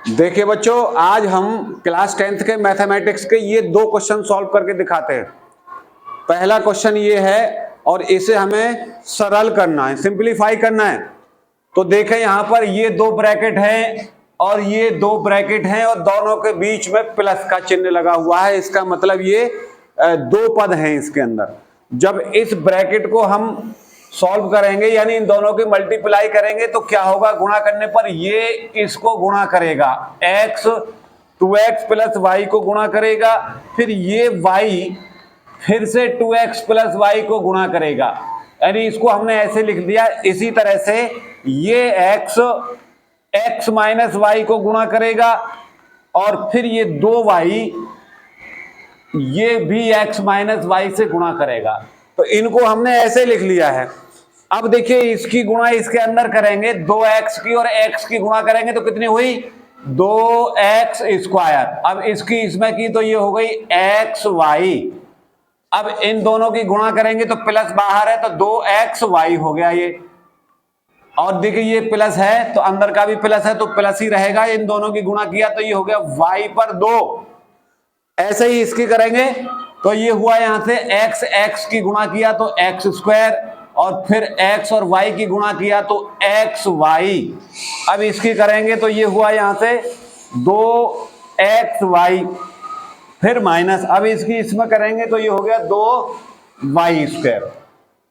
देखिए बच्चों, आज हम क्लास 10th के मैथमेटिक्स के ये दो क्वेश्चन सॉल्व करके दिखाते हैं। पहला क्वेश्चन ये है और इसे हमें सरल करना है, सिंपलीफाई करना है। तो देखें यहाँ पर ये दो ब्रैकेट हैं और ये दो ब्रैकेट हैं और दोनों के बीच में प्लस का चिन्ह लगा हुआ है। इसका मतलब ये दो पद हैं इसके अंदर। जब इस ब्रैकेट को हम सॉल्व करेंगे यानी इन दोनों की मल्टीप्लाई करेंगे तो क्या होगा, गुणा करने पर ये इसको गुणा करेगा, x 2x प्लस वाई को गुणा करेगा, फिर ये y फिर से 2x प्लस वाई को गुणा करेगा। यानी इसको हमने ऐसे लिख दिया। इसी तरह से ये x माइनस वाई को गुणा करेगा और फिर ये 2y ये भी x माइनस वाई से गुणा करेगा। तो इनको हमने ऐसे लिख लिया है। अब देखिए इसकी गुणा इसके अंदर करेंगे, 2x की और x की गुणा करेंगे तो कितनी हुई, 2x स्क्वायर। अब इसकी इसमें की तो ये हो गई xy। अब इन दोनों की गुणा करेंगे तो प्लस बाहर है तो 2xy हो गया ये। और देखिए ये प्लस है तो अंदर का भी प्लस है तो प्लस ही रहेगा। इन दोनों की गुणा किया तो ये हो गया y पर 2। ऐसे ही इसकी करेंगे तो ये हुआ यहां से x की गुणा किया तो x स्क्वायर और फिर x और y की गुणा किया तो xy। अब इसकी करेंगे तो ये हुआ यहां से 2xy फिर माइनस, अब इसकी इसमें करेंगे तो ये हो गया 2y स्क्वायर।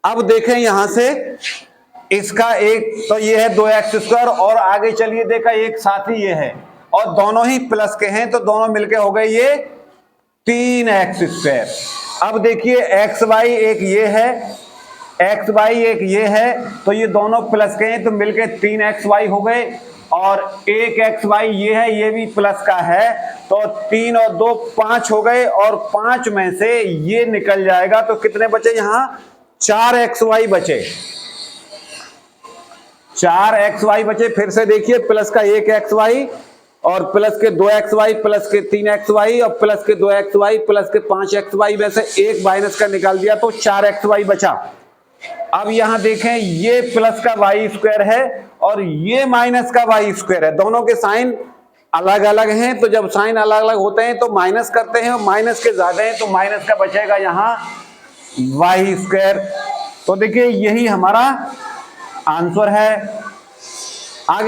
अब देखें यहां से इसका एक तो ये है 2x स्क्वायर और आगे चलिए देखा एक साथ ही ये है और दोनों ही प्लस के हैं तो दोनों मिलके हो गए ये 3x स्क्वायर। अब देखिए xy एक ये है, xy एक ये है तो ये दोनों प्लस के हैं तो मिलके 3xy हो गए और एक xy ये है, ये भी प्लस का है तो 3 और 2 5 हो गए और 5 में से ये निकल जाएगा तो कितने बचे, यहाँ 4xy बचे, 4xy बचे। फिर से देखिए प्लस का 1xy और प्लस के 2xy प्लस के 3xy और प्लस के 2xy प्लस के 5xy में से एक माइनस का निकाल दिया तो 4xy बचा। अब यहां देखें ये प्लस का y स्क्वायर है और ये माइनस का y स्क्वायर है। दोनों के साइन अलग अलग हैं तो जब साइन अलग अलग होते हैं तो माइनस करते हैं और माइनस के ज्यादा हैं तो माइनस का बचेगा यहां y स्क्वायर। तो देखिए यही हमारा आंसर है। आगे